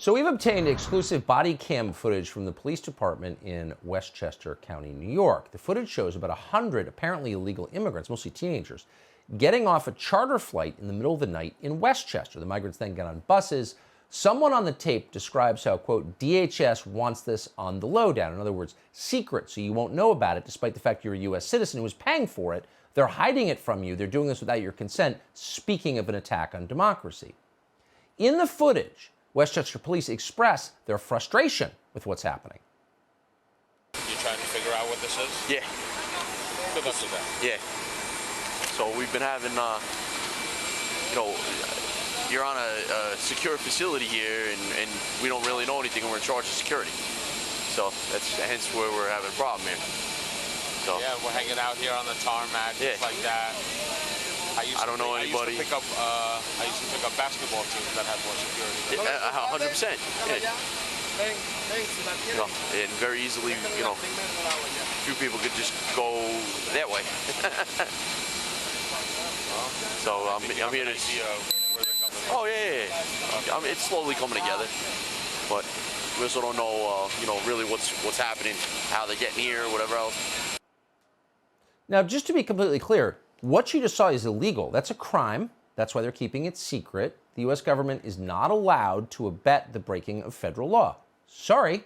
So we've obtained exclusive body cam footage from the police department in Westchester County, New York. The footage shows about 100 apparently illegal immigrants, mostly teenagers, getting off a charter flight in the middle of the night in Westchester. The migrants then get on buses. Someone on the tape describes how, quote, DHS wants this on the lowdown. In other words, secret, so you won't know about it, despite the fact you're a U.S. citizen who is paying for it. They're hiding it from you. They're doing this without your consent, speaking of an attack on democracy. In the footage, Westchester police express their frustration with what's happening. You trying to figure out what this is? Yeah. Good luck with that. Yeah. So we've been having, you're on a secure facility here, and we don't really know anything, and we're in charge of security. So that's hence where we're having a problem here. So. Yeah, we're hanging out here on the tarmac, just like that. I don't know anybody. I used to pick up basketball teams that had more security. 100%. Yeah. And very easily, a few people could just go that way. So I'm here to see where they're coming from. Oh yeah. It's slowly coming together, but we also don't know, really what's happening, how they're getting here, whatever else. Now, just to be completely clear, what you just saw is illegal. That's a crime. That's why they're keeping it secret. The U.S. government is not allowed to abet the breaking of federal law. Sorry.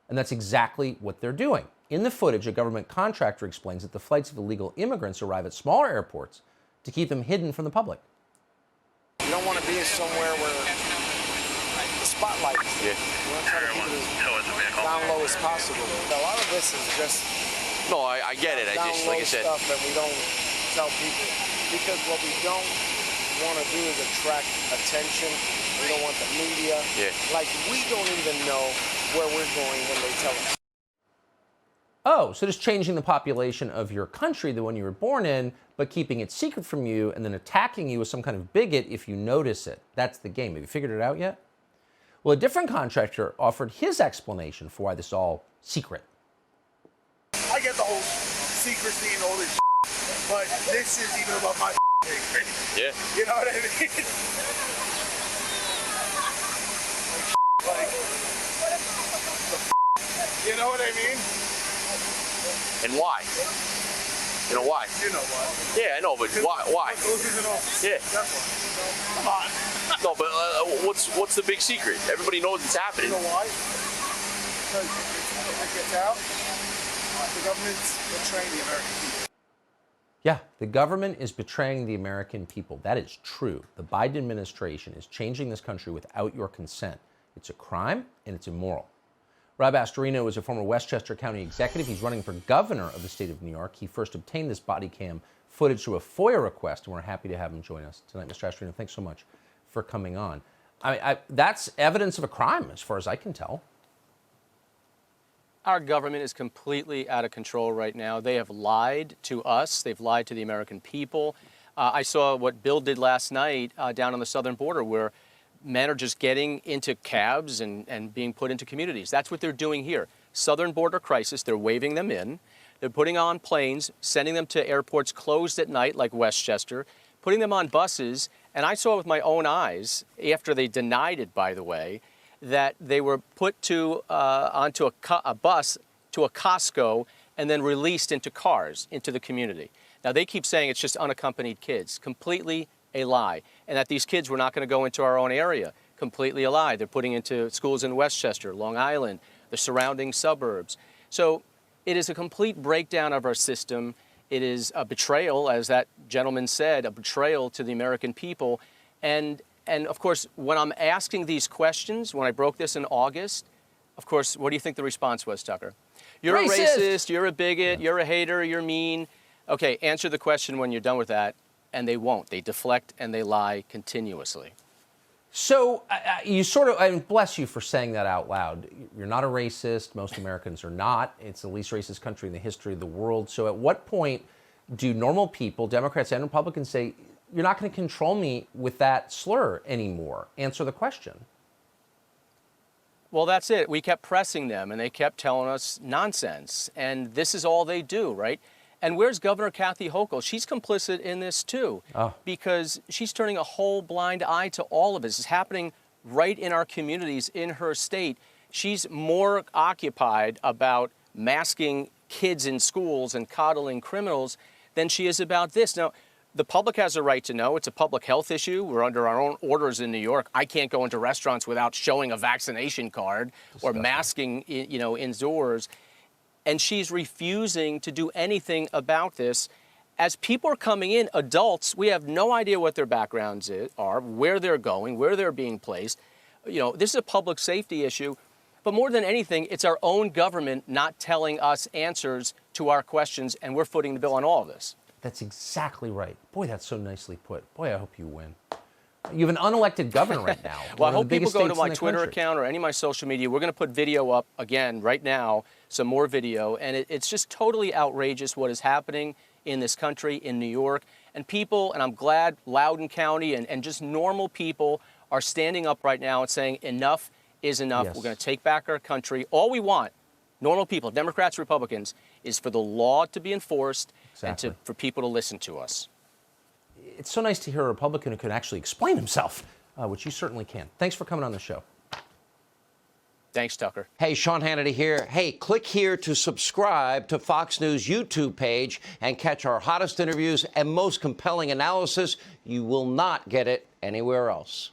And that's exactly what they're doing. In the footage, a government contractor explains that the flights of illegal immigrants arrive at smaller airports to keep them hidden from the public. You don't want to be somewhere where the spotlight is. Yeah. You want to try to keep it as down low as possible. A lot of this is just... No, I get it. I just, like I said... stuff that we don't tell people, because what we don't want to do is attract attention. We don't want the media. Yeah. Like, we don't even know where we're going when they tell us. Oh, so just changing the population of your country, the one you were born in, but keeping it secret from you and then attacking you as some kind of bigot if you notice it. That's the game. Have you figured it out yet? Well, a different contractor offered his explanation for why this is all secret. I get the whole secrecy and all this, but this is even above my secret. Yeah. You know what I mean? Like, you know what I mean? And why? You know why? You know why? Yeah, I know, but why? Yeah. That's why. Come on. No, but what's the big secret? Everybody knows it's happening. You know why? Because if it gets out, the government's betraying the American people. Yeah, the government is betraying the American people. That is true. The Biden administration is changing this country without your consent. It's a crime and it's immoral. Rob Astorino is a former Westchester County executive. He's running for governor of the state of New York. He first obtained this body cam footage through a FOIA request, and we're happy to have him join us tonight. Mr. Astorino, thanks so much for coming on. That's evidence of a crime, as far as I can tell. Our government is completely out of control right now. They have lied to us. They've lied to the American people. I saw what Bill did last night down on the southern border, where men are just getting into cabs and being put into communities. That's what they're doing here. Southern border crisis, they're waving them in. They're putting on planes, sending them to airports closed at night like Westchester, putting them on buses. And I saw with my own eyes, after they denied it, by the way, that they were put onto a bus to a Costco and then released into cars into the community. Now, they keep saying it's just unaccompanied kids. Completely a lie. And that these kids were not going to go into our own area. Completely a lie. They're putting into schools in Westchester, Long Island, the surrounding suburbs. So it is a complete breakdown of our system. It is a betrayal, as that gentleman said, a betrayal to the American people. And of course, when I'm asking these questions, when I broke this in August, of course, what do you think the response was, Tucker? You're a racist, you're a bigot, you're a hater, you're mean. Okay, answer the question when you're done with that, and they won't. They deflect and they lie continuously. So you sort of, and bless you for saying that out loud. You're not a racist. Most Americans are not. It's the least racist country in the history of the world. So at what point do normal people, Democrats and Republicans, say, you're not going to control me with that slur anymore? Answer the question. Well, that's it. We kept pressing them, and they kept telling us nonsense. And this is all they do, right? And where's Governor Kathy Hochul? She's complicit in this, too, because she's turning a whole blind eye to all of this. It's happening right in our communities in her state. She's more occupied about masking kids in schools and coddling criminals than she is about this. Now, the public has a right to know. It's a public health issue. We're under our own orders in New York. I can't go into restaurants without showing a vaccination card or masking, indoors. And she's refusing to do anything about this. As people are coming in, adults, we have no idea what their backgrounds are, where they're going, where they're being placed. This is a public safety issue. But more than anything, it's our own government not telling us answers to our questions, and we're footing the bill on all of this. That's exactly right. Boy, that's so nicely put. Boy, I hope you win. You have an unelected governor right now. Well, I hope people go to my Twitter account or any of my social media. We're going to put video up again right now, some more video. And it's just totally outrageous what is happening in this country, in New York. And people, and I'm glad Loudoun County and just normal people are standing up right now and saying enough is enough. Yes. We're going to take back our country. All we want, normal people, Democrats, Republicans, is for the law to be enforced and for people to listen to us. It's so nice to hear a Republican who can actually explain himself, which you certainly can. Thanks for coming on the show. Thanks, Tucker. Hey, Sean Hannity here. Hey, click here to subscribe to Fox News YouTube page and catch our hottest interviews and most compelling analysis. You will not get it anywhere else.